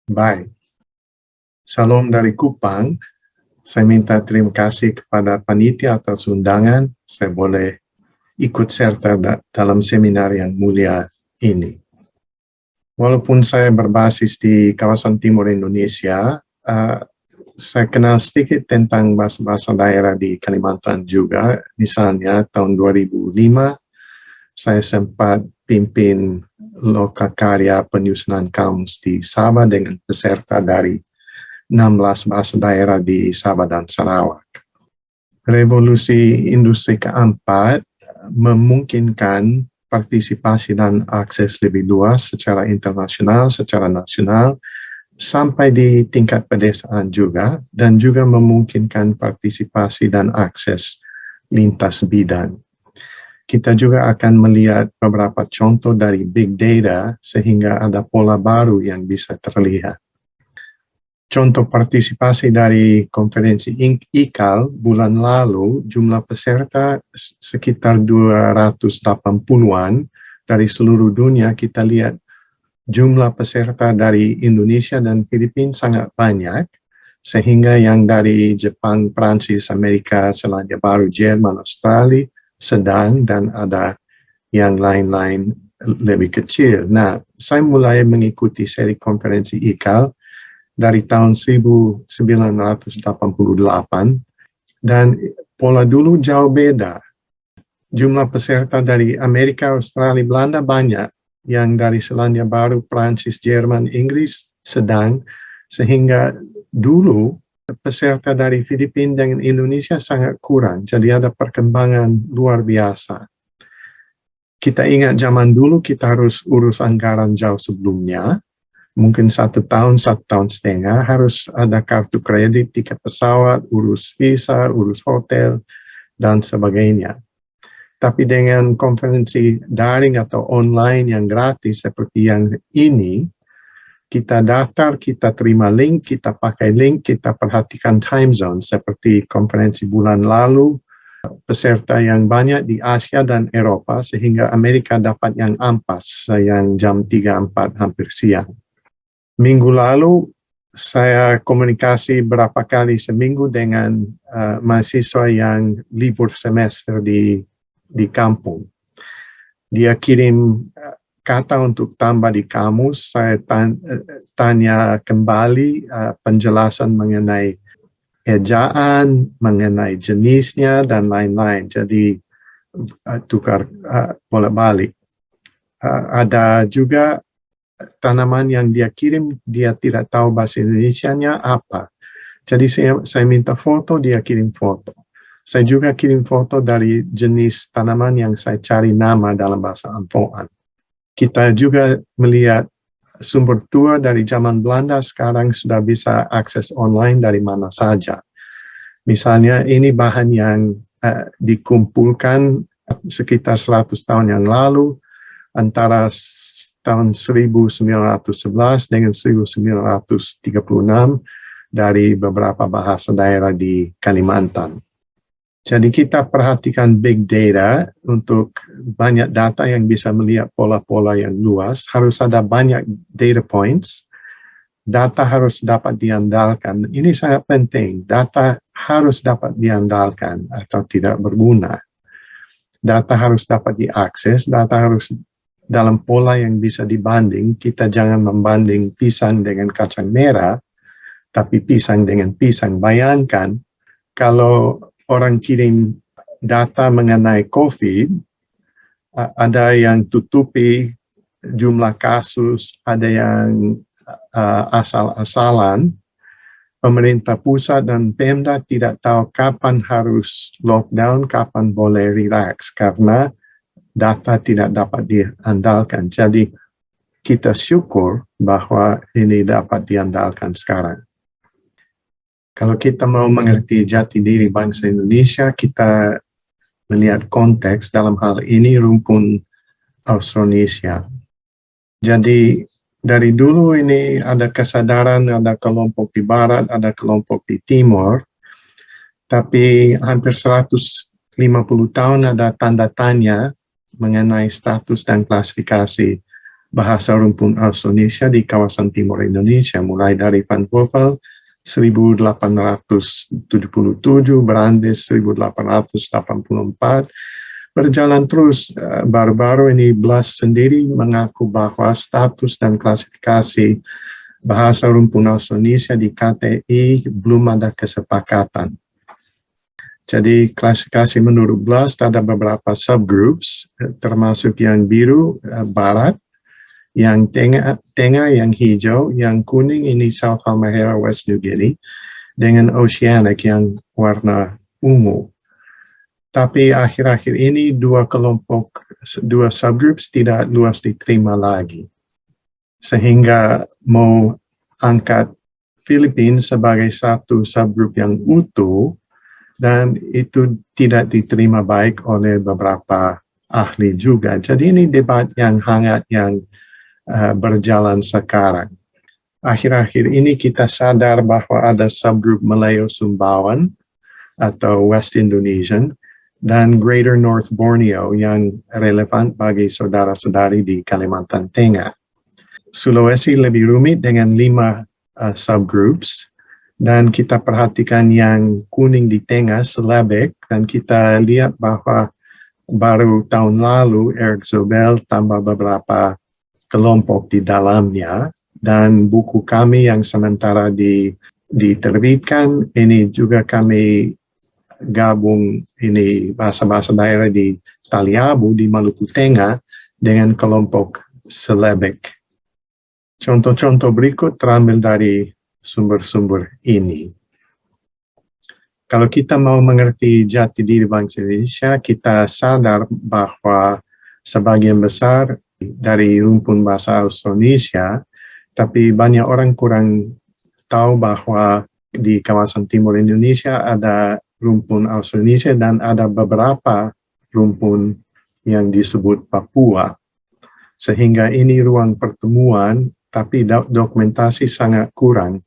Baik, salam dari Kupang. Saya minta terima kasih kepada panitia atas undangan. Saya boleh ikut serta dalam seminar yang mulia ini. Walaupun saya berbasis di kawasan timur Indonesia, saya kenal sedikit tentang bahasa-bahasa daerah di Kalimantan juga. Misalnya tahun 2005, saya sempat pimpin lokakarya penyusunan kamus di Sabah dengan peserta dari 16 bahasa daerah di Sabah dan Sarawak. Revolusi industri keempat memungkinkan partisipasi dan akses lebih luas secara internasional, secara nasional, sampai di tingkat pedesaan juga, dan juga memungkinkan partisipasi dan akses lintas bidang. Kita juga akan melihat beberapa contoh dari big data sehingga ada pola baru yang bisa terlihat. Contoh partisipasi dari konferensi IKAL bulan lalu, jumlah peserta sekitar 280-an dari seluruh dunia. Kita lihat jumlah peserta dari Indonesia dan Filipina sangat banyak, sehingga yang dari Jepang, Prancis, Amerika, Selandia Baru, Jerman, Australia sedang, dan ada yang lain-lain lebih kecil. Nah, saya mulai mengikuti seri konferensi IKAL dari tahun 1988, dan pola dulu jauh beda. Jumlah peserta dari Amerika, Australia, Belanda banyak, yang dari Selandia Baru, Prancis, Jerman, Inggris sedang, sehingga dulu peserta dari Filipina dan Indonesia sangat kurang, jadi ada perkembangan luar biasa. Kita ingat zaman dulu kita harus urus anggaran jauh sebelumnya, mungkin 1 tahun, 1,5 tahun harus ada kartu kredit, tiket pesawat, urus visa, urus hotel, dan sebagainya. Tapi dengan konferensi daring atau online yang gratis seperti yang ini, kita daftar, kita terima link, kita pakai link, kita perhatikan time zone seperti konferensi bulan lalu, peserta yang banyak di Asia dan Eropa, sehingga Amerika dapat yang ampas, yang jam 3-4 hampir siang. Minggu lalu, saya komunikasi berapa kali seminggu dengan mahasiswa yang libur semester di kampung. Dia kirim kata untuk tambah di kamus, saya tanya kembali penjelasan mengenai ejaan, mengenai jenisnya, dan lain-lain. Jadi, tukar bolak-balik. Ada juga tanaman yang dia kirim, dia tidak tahu bahasa Indonesianya apa. Jadi saya minta foto, dia kirim foto. Saya juga kirim foto dari jenis tanaman yang saya cari nama dalam bahasa Ampoan. Kita juga melihat sumber tua dari zaman Belanda sekarang sudah bisa akses online dari mana saja. Misalnya ini bahan yang dikumpulkan sekitar 100 tahun yang lalu, antara tahun 1911 dengan 1936 dari beberapa bahasa daerah di Kalimantan. Jadi kita perhatikan big data untuk banyak data yang bisa melihat pola-pola yang luas. Harus ada banyak data points. Data harus dapat diandalkan. Ini sangat penting. Data harus dapat diandalkan atau tidak berguna. Data harus dapat diakses. Data harus dalam pola yang bisa dibanding. Kita jangan membanding pisang dengan kacang merah, tapi pisang dengan pisang. Bayangkan kalau orang kirim data mengenai COVID, ada yang tutupi jumlah kasus, ada yang asal-asalan. Pemerintah pusat dan Pemda tidak tahu kapan harus lockdown, kapan boleh relax, karena data tidak dapat diandalkan. Jadi kita syukur bahwa ini dapat diandalkan sekarang. Kalau kita mau mengerti jati diri bangsa Indonesia, kita melihat konteks, dalam hal ini rumpun Austronesia. Jadi dari dulu ini ada kesadaran, ada kelompok di barat, ada kelompok di timur, tapi hampir 150 tahun ada tanda tanya mengenai status dan klasifikasi bahasa rumpun Austronesia di kawasan timur Indonesia, mulai dari Van Bovel 1877, Brandes 1884, berjalan terus. Baru-baru ini Blas sendiri mengaku bahwa status dan klasifikasi bahasa rumpun Austronesia di KTI belum ada kesepakatan. Jadi klasifikasi menurut Blas ada beberapa subgroups, termasuk yang biru barat, yang tengah yang hijau, yang kuning ini South Halmahera, West New Guinea, dengan Oceanic yang warna ungu. Tapi akhir-akhir ini dua subgroups tidak luas diterima lagi. Sehingga mau angkat Filipina sebagai satu subgroup yang utuh, dan itu tidak diterima baik oleh beberapa ahli juga. Jadi ini debat yang hangat yang berjalan sekarang. Akhir-akhir ini kita sadar bahwa ada subgroup Malayo-Sumbawan atau West Indonesian dan Greater North Borneo yang relevan bagi saudara-saudari di Kalimantan Tengah. Sulawesi lebih rumit dengan 5 subgroups, dan kita perhatikan yang kuning di tengah, Selebek, dan kita lihat bahwa baru tahun lalu Eric Zobel tambah beberapa kelompok di dalamnya, dan buku kami yang sementara diterbitkan, ini juga kami gabung ini bahasa-bahasa daerah di Taliabu, di Maluku Tengah, dengan kelompok Selebek. Contoh-contoh berikut terambil dari sumber-sumber ini. Kalau kita mau mengerti jati diri bangsa Indonesia, kita sadar bahwa sebagian besar dari rumpun bahasa Austronesia, tapi banyak orang kurang tahu bahwa di kawasan timur Indonesia ada rumpun Austronesia dan ada beberapa rumpun yang disebut Papua. Sehingga ini ruang pertemuan, tapi dokumentasi sangat kurang.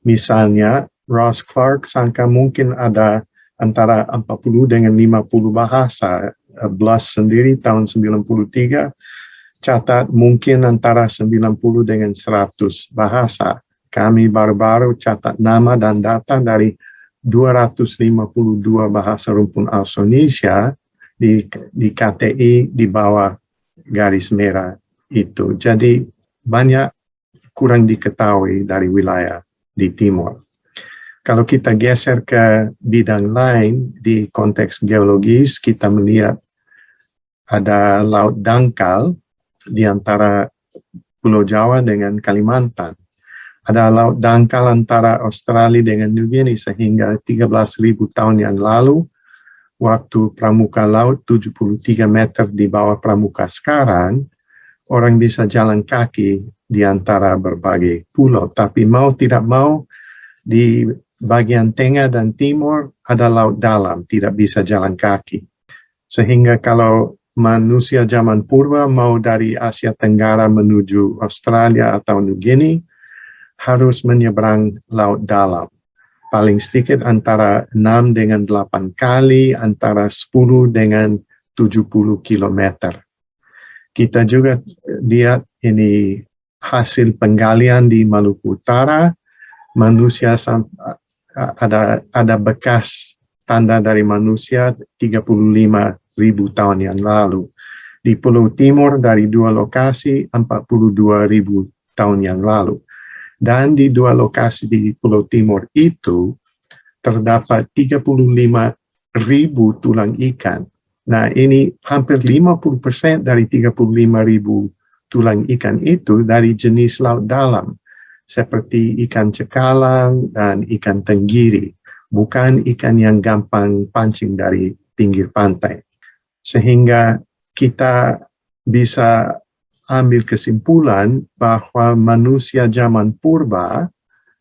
Misalnya, Ross Clark sangka mungkin ada antara 40 dengan 50 bahasa. Blas sendiri tahun 93 catat mungkin antara 90 dengan 100 bahasa. Kami baru-baru catat nama dan data dari 252 bahasa rumpun Austronesia di KTI di bawah garis merah itu. Jadi banyak kurang diketahui dari wilayah di timur. Kalau kita geser ke bidang lain di konteks geologis, kita melihat ada laut dangkal di antara Pulau Jawa dengan Kalimantan. Ada laut dangkal antara Australia dengan New Guinea sehingga 13.000 tahun yang lalu, waktu pramuka laut 73 meter di bawah pramuka sekarang, orang bisa jalan kaki di antara berbagai pulau. Tapi mau tidak mau, di bagian tengah dan timur ada laut dalam, tidak bisa jalan kaki. Sehingga kalau manusia zaman purba mau dari Asia Tenggara menuju Australia atau New Guinea, harus menyeberang laut dalam. Paling sedikit antara 6 dengan 8 kali, antara 10 dengan 70 kilometer. Kita juga lihat ini hasil penggalian di Maluku Utara, manusia ada bekas tanda dari manusia 35.000 tahun yang lalu. Di Pulau Timur dari 2 lokasi 42.000 tahun yang lalu. Dan di 2 lokasi di Pulau Timur itu terdapat 35.000 tulang ikan. Nah, ini hampir 50% dari 35.000 tulang ikan itu dari jenis laut dalam, seperti ikan cekalang dan ikan tenggiri, bukan ikan yang gampang pancing dari pinggir pantai. Sehingga kita bisa ambil kesimpulan bahwa manusia zaman purba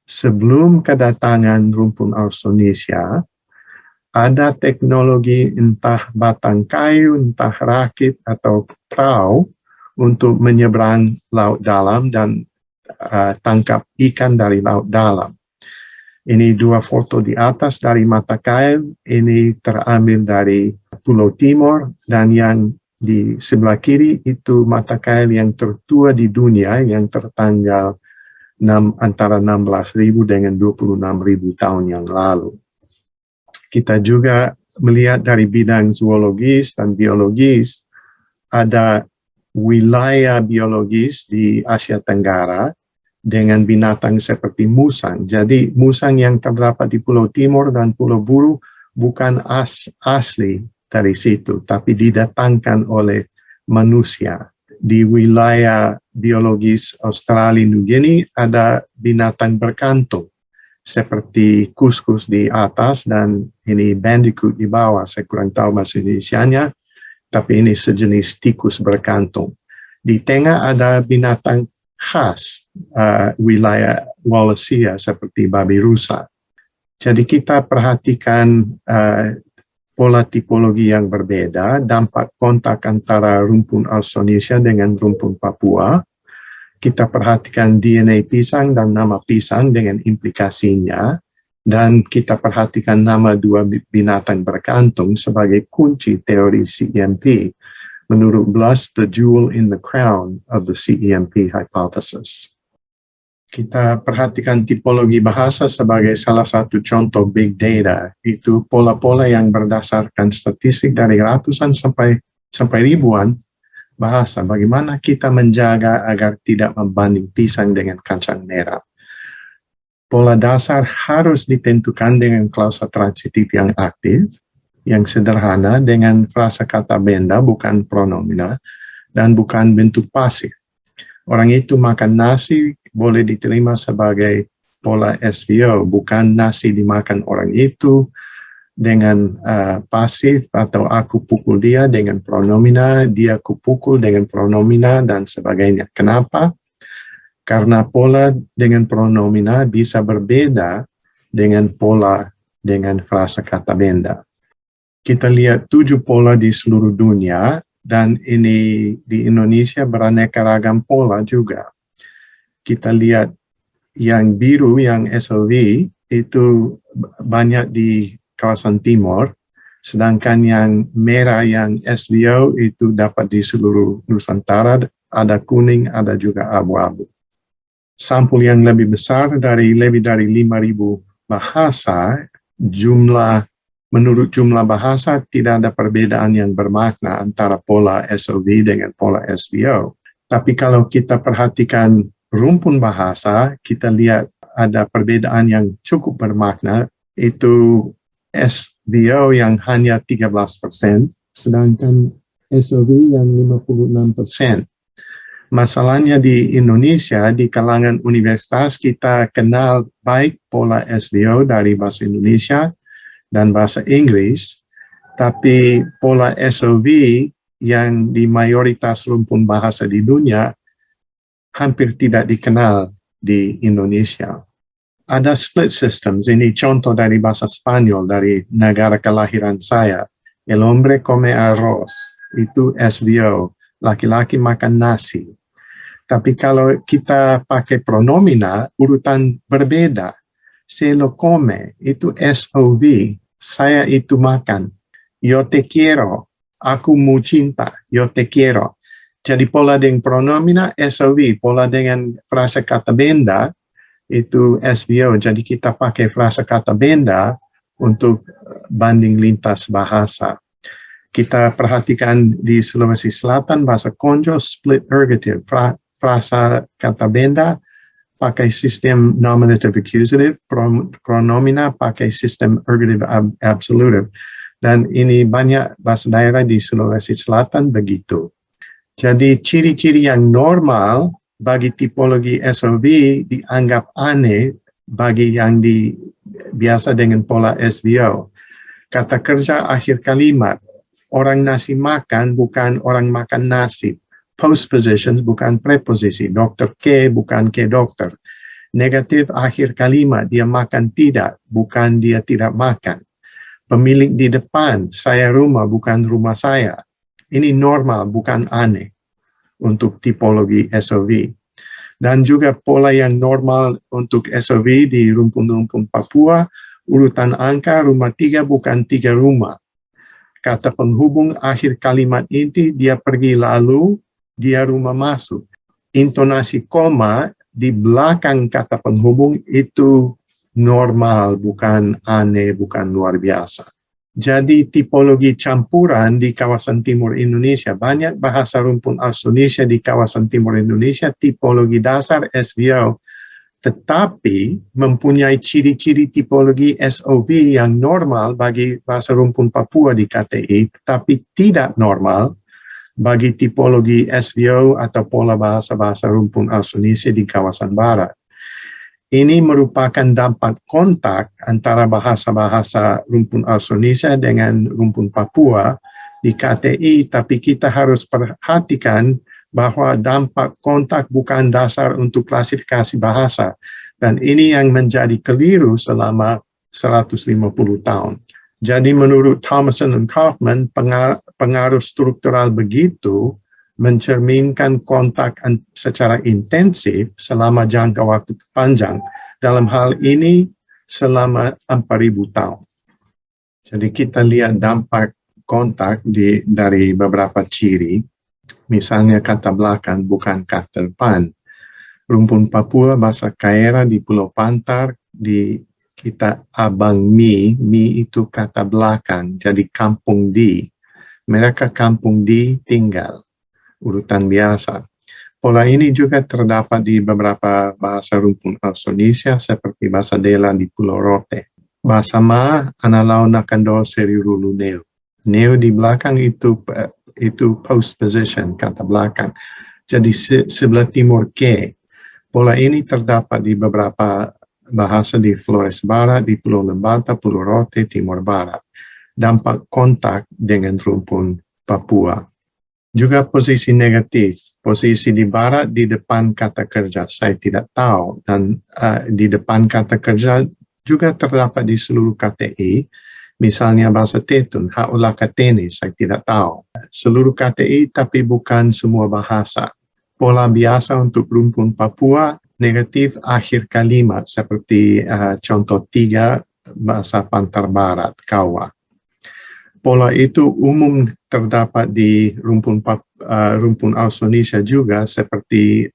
sebelum kedatangan rumpun Austronesia ada teknologi entah batang kayu, entah rakit atau perahu untuk menyeberang laut dalam dan tangkap ikan dari laut dalam. Ini 2 foto di atas dari mata kail, ini terambil dari Pulau Timur, dan yang Di sebelah kiri itu mata kail yang tertua di dunia yang tertanggal antara 16.000 dengan 26.000 tahun yang lalu. Kita juga melihat dari bidang zoologis dan biologis, ada wilayah biologis di Asia Tenggara dengan binatang seperti musang. Jadi musang yang terdapat di Pulau Timur dan Pulau Buru bukan asli dari situ, tapi didatangkan oleh manusia. Di wilayah biologis Australia New Guinea ada binatang berkantung seperti kuskus di atas dan ini bandicoot di bawah. Saya kurang tahu bahasa Indonesianya, tapi ini sejenis tikus berkantung. Di tengah ada binatang khas wilayah Wallacea seperti babi rusa. Jadi kita perhatikan pola tipologi yang berbeda, dampak kontak antara rumpun Austronesia dengan rumpun Papua. Kita perhatikan DNA pisang dan nama pisang dengan implikasinya, dan kita perhatikan nama dua binatang berkantung sebagai kunci teori CEMP. Menurut Bluss, the jewel in the crown of the CEMP hypothesis. Kita perhatikan tipologi bahasa sebagai salah satu contoh big data. Itu pola-pola yang berdasarkan statistik dari ratusan sampai ribuan bahasa. Bagaimana kita menjaga agar tidak membanding pisang dengan kacang merah. Pola dasar harus ditentukan dengan klausa transitif yang aktif, yang sederhana dengan frasa kata benda, bukan pronomina, dan bukan bentuk pasif. Orang itu makan nasi boleh diterima sebagai pola SVO, bukan nasi dimakan orang itu dengan pasif atau aku pukul dia dengan pronomina, dia kupukul dengan pronomina, dan sebagainya. Kenapa? Karena pola dengan pronomina bisa berbeda dengan pola dengan frasa kata benda. Kita lihat 7 pola di seluruh dunia, dan ini di Indonesia beraneka ragam pola juga. Kita lihat yang biru, yang SOV, itu banyak di kawasan timur, sedangkan yang merah, yang SVO, itu dapat di seluruh Nusantara, ada kuning, ada juga abu-abu. Sampul yang lebih besar lebih dari 5.000 bahasa, menurut jumlah bahasa tidak ada perbedaan yang bermakna antara pola SOV dengan pola SVO. Tapi kalau kita perhatikan rumpun bahasa, kita lihat ada perbedaan yang cukup bermakna, itu SVO yang hanya 13%, sedangkan SOV yang 56%. Masalahnya di Indonesia, di kalangan universitas, kita kenal baik pola SVO dari bahasa Indonesia dan bahasa Inggris, tapi pola SOV yang di mayoritas rumpun bahasa di dunia hampir tidak dikenal di Indonesia. Ada split systems, ini contoh dari bahasa Spanyol, dari negara kelahiran saya. El hombre come arroz, itu SVO, laki-laki makan nasi. Tapi kalau kita pakai pronomina, urutan berbeda. Se lo come, itu SOV, saya itu makan. Yo te quiero, aku mu cinta, yo te quiero. Jadi pola dengan pronomina SOV, pola dengan frasa kata benda, itu SVO. Jadi kita pakai frasa kata benda untuk banding lintas bahasa. Kita perhatikan di Sulawesi Selatan, bahasa Konjo, split ergative, frasa kata benda pakai sistem nominative accusative, pronomina pakai sistem ergative absolutive. Dan ini banyak bahasa daerah di Sulawesi Selatan begitu. Jadi ciri-ciri yang normal bagi tipologi SOV dianggap aneh bagi yang biasa dengan pola SVO. Kata kerja akhir kalimat, orang nasi makan bukan orang makan nasi. Postpositions bukan preposisi, dokter ke bukan ke dokter. Negatif akhir kalimat, dia makan tidak, bukan dia tidak makan. Pemilik di depan, saya rumah bukan rumah saya. Ini normal, bukan aneh untuk tipologi SOV. Dan juga pola yang normal untuk SOV di rumpun-rumpun Papua, urutan angka rumah 3 bukan 3 rumah. kata penghubung akhir kalimat inti, dia pergi lalu, dia rumah masuk. Intonasi koma di belakang kata penghubung itu normal, bukan aneh, bukan luar biasa. Jadi tipologi campuran di kawasan timur Indonesia, banyak bahasa rumpun Austronesia di kawasan timur Indonesia, tipologi dasar SVO, tetapi mempunyai ciri-ciri tipologi SOV yang normal bagi bahasa rumpun Papua di KTI, tetapi tidak normal bagi tipologi SVO atau pola bahasa-bahasa rumpun Austronesia di kawasan barat. Ini merupakan dampak kontak antara bahasa-bahasa rumpun Austronesia dengan rumpun Papua di KTI, tapi kita harus perhatikan bahwa dampak kontak bukan dasar untuk klasifikasi bahasa, dan ini yang menjadi keliru selama 150 tahun. Jadi menurut Thomason dan Kaufman, pengaruh struktural begitu mencerminkan kontak secara intensif selama jangka waktu panjang. Dalam hal ini selama 4.000 tahun. Jadi kita lihat dampak kontak dari beberapa ciri. Misalnya kata belakang bukan kata depan. Rumpun Papua bahasa Kaera di Pulau Pantar di kita Abang Mi itu kata belakang, jadi kampung di. Mereka kampung di tinggal. Urutan biasa. Pola ini juga terdapat di beberapa bahasa rumpun Austronesia seperti bahasa Dela di Pulau Rote. Bahasa Ma, Analau Nakando Serirulu Neo. Neo di belakang itu post position, kata belakang. Jadi sebelah timur ke. Pola ini terdapat di beberapa bahasa di Flores Barat, di Pulau Lembata, Pulau Rote, Timur Barat. Dampak kontak dengan rumpun Papua. Juga posisi negatif, posisi di barat di depan kata kerja, saya tidak tahu. Dan di depan kata kerja juga terdapat di seluruh KTI, misalnya bahasa Tetun, Haula Katene, saya tidak tahu. Seluruh KTI tapi bukan semua bahasa. Pola biasa untuk rumpun Papua, negatif akhir kalimat, seperti contoh 3 bahasa Pantar Barat, Kawa. Pola itu umum terdapat di rumpun Austronesia juga, seperti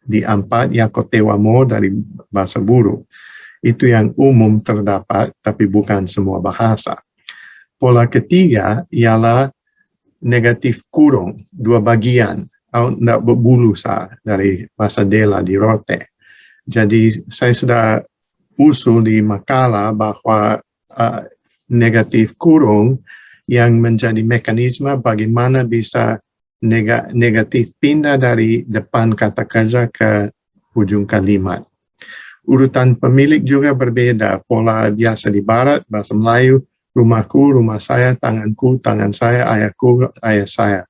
di 4 Yakotewamo dari bahasa Buru. Itu yang umum terdapat, tapi bukan semua bahasa. Pola ketiga ialah negatif kurung, 2 bagian, tidak berbulu dari bahasa Dela di Rote. Jadi saya sudah usul di makalah bahwa negatif kurung yang menjadi mekanisme bagaimana bisa negatif pindah dari depan kata kerja ke ujung kalimat. Urutan pemilik juga berbeda. Pola biasa di barat, bahasa Melayu, rumahku, rumah saya, tanganku, tangan saya, ayahku, ayah saya.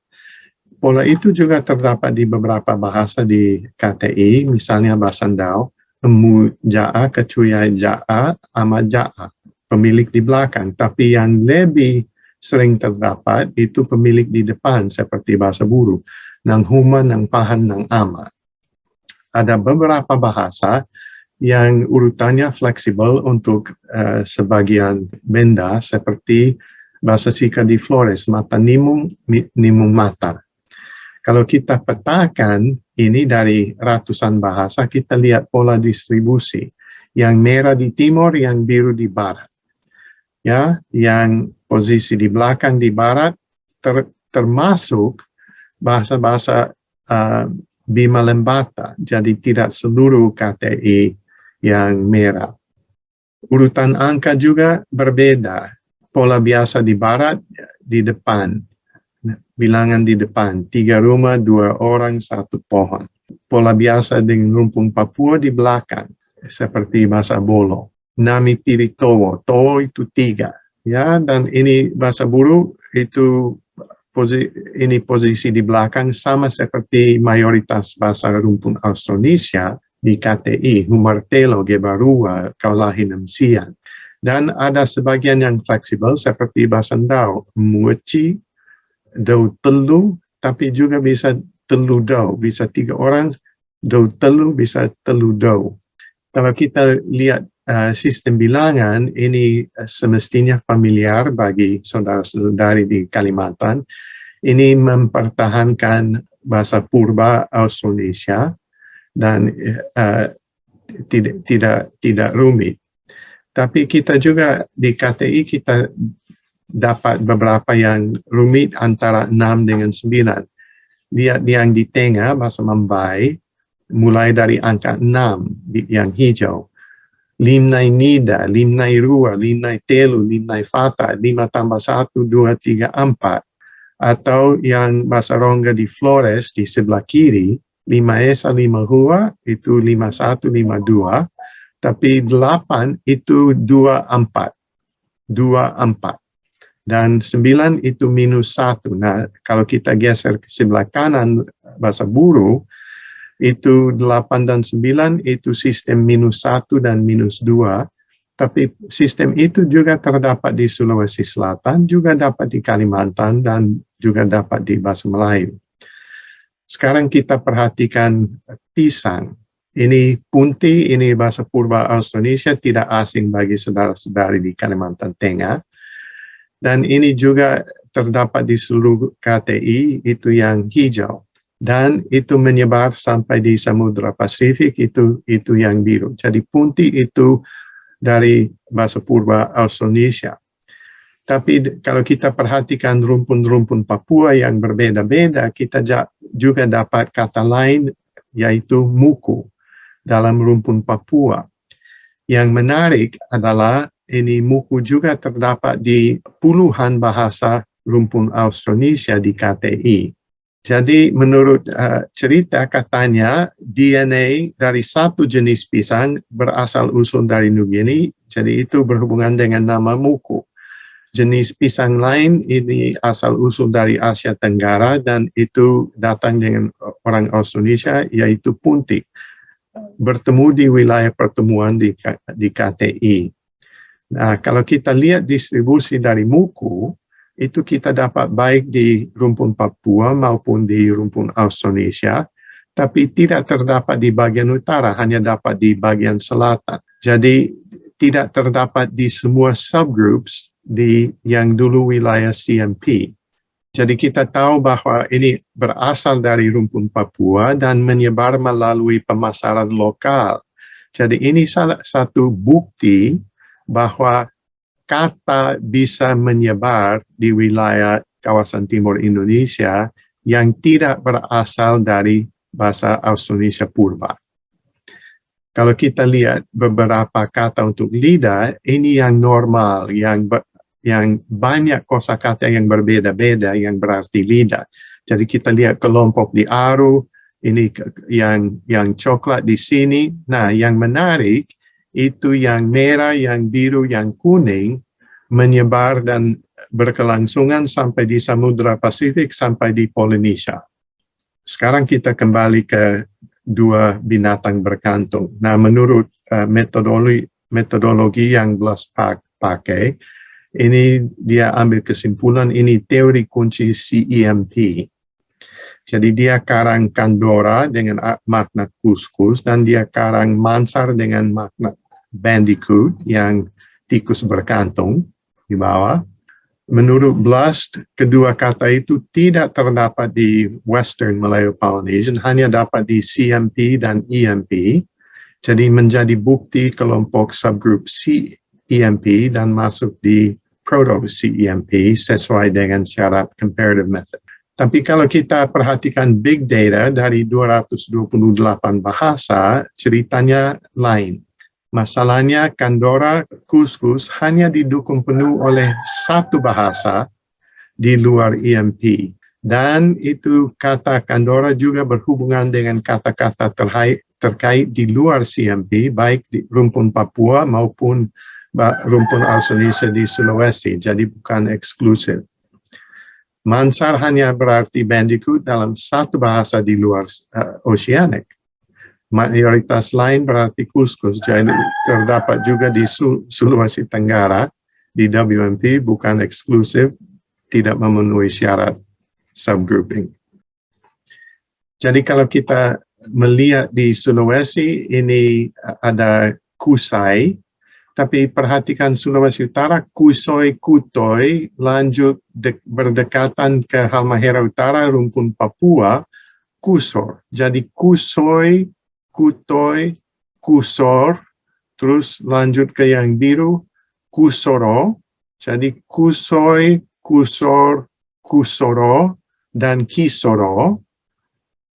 Pola itu juga terdapat di beberapa bahasa di KTI, misalnya bahasa Ndau, emu ja'a, kecuya ja'a, ama ja'a. Pemilik di belakang, tapi yang lebih sering terdapat itu pemilik di depan seperti bahasa Buru, nang huma, nang fahan, nang ama. Ada beberapa bahasa yang urutannya fleksibel untuk sebagian benda seperti bahasa Sika di Flores, mata nimung, nimung mata. Kalau kita petakan ini dari ratusan bahasa, kita lihat pola distribusi. Yang merah di timur, yang biru di barat. Ya, yang posisi di belakang di barat termasuk bahasa-bahasa Bima Lembata, jadi tidak seluruh KTI yang merah. Urutan angka juga berbeda. Pola biasa di barat di depan, bilangan di depan, 3 rumah, 2 orang, 1 pohon. Pola biasa dengan rumpun Papua di belakang, seperti bahasa Bolo. Nami Piritowo, Towo itu 3. Ya, dan ini bahasa Buru itu posisi di belakang sama seperti mayoritas bahasa rumpun Austronesia di KTI, Humartelo, Gebarua, Kaulahinam Sian. Dan ada sebagian yang fleksibel seperti bahasa Ndau, Mueci, Dau Telu, tapi juga bisa Telu Dau, bisa 3 orang, Dau Telu, bisa Telu Dau. Kalau kita lihat sistem bilangan ini semestinya familiar bagi saudara-saudari di Kalimantan. Ini mempertahankan bahasa purba Austronesia dan tidak rumit. Tapi kita juga di KTI kita dapat beberapa yang rumit antara 6 dengan 9. Lihat yang di tengah bahasa Mambai mulai dari angka 6 yang hijau. Limnai nida, limnai rua, limnai telu, limnai fata, 5 tambah 1, 2, 3, 4. Atau yang bahasa Rongga di Flores di sebelah kiri, 5 esa, 5 hua, itu 5, 1, 5, 2. Tapi 8 itu 2, 4. 2, 4. Dan 9 itu minus 1. Nah, kalau kita geser ke sebelah kanan bahasa Buru, itu 8 dan 9 itu sistem minus 1 dan minus 2. Tapi sistem itu juga terdapat di Sulawesi Selatan, juga dapat di Kalimantan, dan juga dapat di bahasa Melayu. Sekarang kita perhatikan pisang. Ini punti, ini bahasa purba Austronesia, tidak asing bagi saudara-saudari di Kalimantan Tengah. Dan ini juga terdapat di seluruh KTI, itu yang hijau. Dan itu menyebar sampai di Samudra Pasifik, itu yang biru. Jadi punti itu dari bahasa purba Austronesia. Tapi kalau kita perhatikan rumpun-rumpun Papua yang berbeda-beda, kita juga dapat kata lain, yaitu muku dalam rumpun Papua. Yang menarik adalah ini muku juga terdapat di puluhan bahasa rumpun Austronesia di KTI. Jadi menurut cerita katanya DNA dari satu jenis pisang berasal usul dari New Guinea, jadi itu berhubungan dengan nama muku. Jenis pisang lain ini asal usul dari Asia Tenggara dan itu datang dengan orang Austronesia, yaitu puntik. Bertemu di wilayah pertemuan di KTI. Nah, kalau kita lihat distribusi dari muku, itu kita dapat baik di rumpun Papua maupun di rumpun Austronesia, tapi tidak terdapat di bagian utara, hanya dapat di bagian selatan. Jadi tidak terdapat di semua subgroups yang dulu wilayah CMP. Jadi kita tahu bahwa ini berasal dari rumpun Papua dan menyebar melalui pemasaran lokal. Jadi ini salah satu bukti bahwa kata bisa menyebar di wilayah kawasan timur Indonesia yang tidak berasal dari bahasa Austronesia purba. Kalau kita lihat beberapa kata untuk lidah, ini yang normal, yang banyak kosakata yang berbeda-beda yang berarti lidah. Jadi kita lihat kelompok di Aru, ini yang coklat di sini. Nah, yang menarik itu yang merah, yang biru, yang kuning menyebar dan berkelangsungan sampai di Samudra Pasifik, sampai di Polinesia. Sekarang kita kembali ke dua binatang berkantung. Nah, menurut metodologi yang Blas pakai, ini dia ambil kesimpulan, ini teori kunci CEMP. Jadi dia karang Kandora dengan makna kuskus dan dia karang Mansar dengan makna bandicoot yang tikus berkantung di bawah. Menurut Blust, kedua kata itu tidak terdapat di Western Malayo-Polynesian, hanya dapat di CMP dan EMP. Jadi menjadi bukti kelompok subgroup CEMP dan masuk di Proto-CEMP sesuai dengan syarat comparative method. Tapi kalau kita perhatikan big data dari 228 bahasa, ceritanya lain. Masalahnya Kandora kuskus hanya didukung penuh oleh satu bahasa di luar EMP. Dan itu kata Kandora juga berhubungan dengan kata-kata terkait di luar CMP, baik di rumpun Papua maupun rumpun Austronesia di Sulawesi, jadi bukan eksklusif. Mansar hanya berarti bandicoot dalam satu bahasa di luar Oceanic. Mayoritas lain berarti kuskus, jadi terdapat juga di Sulawesi Tenggara, di WMP, bukan eksklusif, tidak memenuhi syarat subgrouping. Jadi kalau kita melihat di Sulawesi, ini ada kusai, Tapi perhatikan Sulawesi Utara, Kusoi, Kutoi, lanjut berdekatan ke Halmahera Utara, rumpun Papua, Kusor. Jadi Kusoi, Kutoi, Kusor, terus lanjut ke yang biru, Kusoro. Jadi Kusoi, Kusor, Kusoro, dan Kisoro.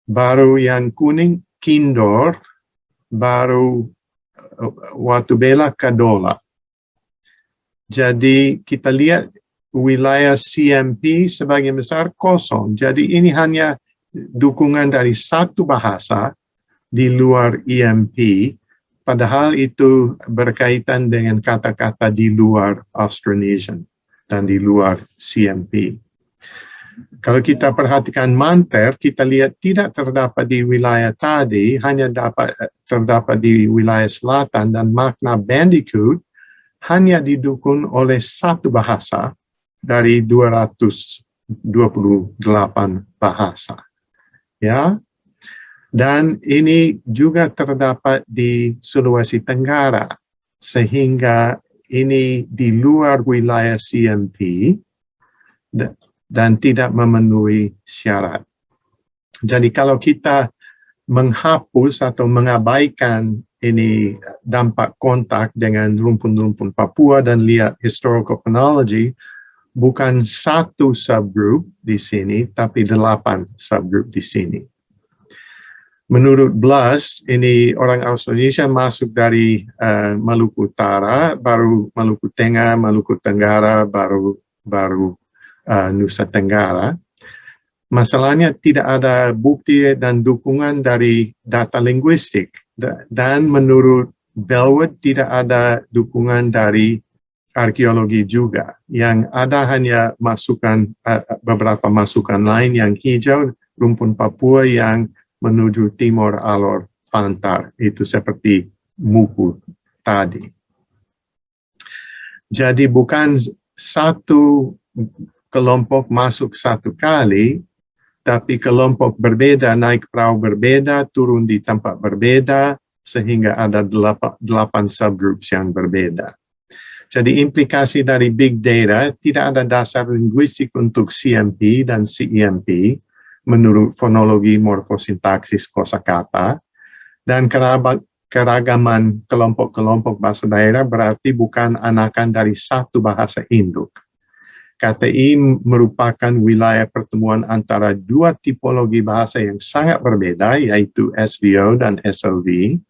Baru yang kuning, Kindor, baru Watubela, Kadola. Jadi kita lihat wilayah CMP sebagian besar kosong. Jadi ini hanya dukungan dari satu bahasa di luar EMP, padahal itu berkaitan dengan kata-kata di luar Austronesian dan di luar CMP. Kalau kita perhatikan Manter, kita lihat tidak terdapat di wilayah tadi, hanya terdapat di wilayah selatan, dan makna Bandicoot hanya didukung oleh satu bahasa dari 228 bahasa. Ya, dan ini juga terdapat di Sulawesi Tenggara, sehingga ini di luar wilayah CMP dan tidak memenuhi syarat. Jadi kalau kita menghapus atau mengabaikan ini dampak kontak dengan rumpun-rumpun Papua dan lihat historical phonology, bukan satu subgroup di sini, tapi 8 subgroup di sini. Menurut Blas, ini orang Austronesia masuk dari Maluku Utara, baru Maluku Tengah, Maluku Tenggara, baru Nusa Tenggara. Masalahnya tidak ada bukti dan dukungan dari data linguistik. Dan menurut Bellwood tidak ada dukungan dari arkeologi juga. Yang ada hanya beberapa masukan lain yang hijau, rumpun Papua yang menuju timur alor Pantar. Itu seperti Muku tadi. Jadi bukan satu kelompok masuk satu kali, tapi kelompok berbeda naik perahu berbeda, turun di tempat berbeda, sehingga ada 8 subgroups yang berbeda. Jadi implikasi dari big data, tidak ada dasar linguistik untuk CMP dan CEMP, menurut fonologi morfosintaksis kosakata, dan keragaman kelompok-kelompok bahasa daerah berarti bukan anakan dari satu bahasa induk. KTI merupakan wilayah pertemuan antara dua tipologi bahasa yang sangat berbeda, yaitu SVO dan SOV.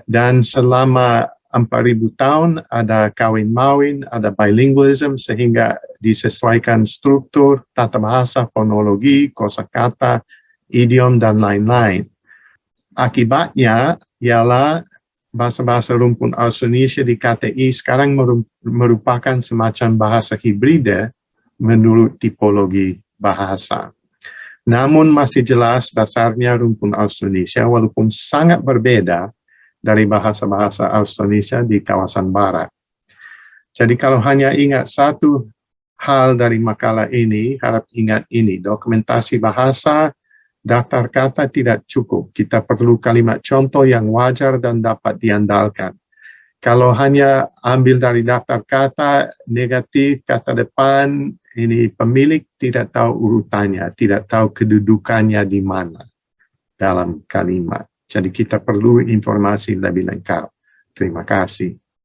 Dan selama 4.000 tahun ada kawin-mawin, ada bilingualism, sehingga disesuaikan struktur, tata bahasa, fonologi, kosakata, idiom, dan lain-lain. Akibatnya ialah bahasa-bahasa rumpun Austronesia di KTI sekarang merupakan semacam bahasa hibrida menurut tipologi bahasa. Namun masih jelas dasarnya rumpun Austronesia walaupun sangat berbeda dari bahasa-bahasa Austronesia di kawasan barat. Jadi kalau hanya ingat satu hal dari makalah ini, harap ingat ini, dokumentasi bahasa, daftar kata tidak cukup. Kita perlu kalimat contoh yang wajar dan dapat diandalkan. Kalau hanya ambil dari daftar kata, negatif, kata depan, ini pemilik tidak tahu urutannya, tidak tahu kedudukannya di mana dalam kalimat. Jadi kita perlu informasi lebih lengkap. Terima kasih.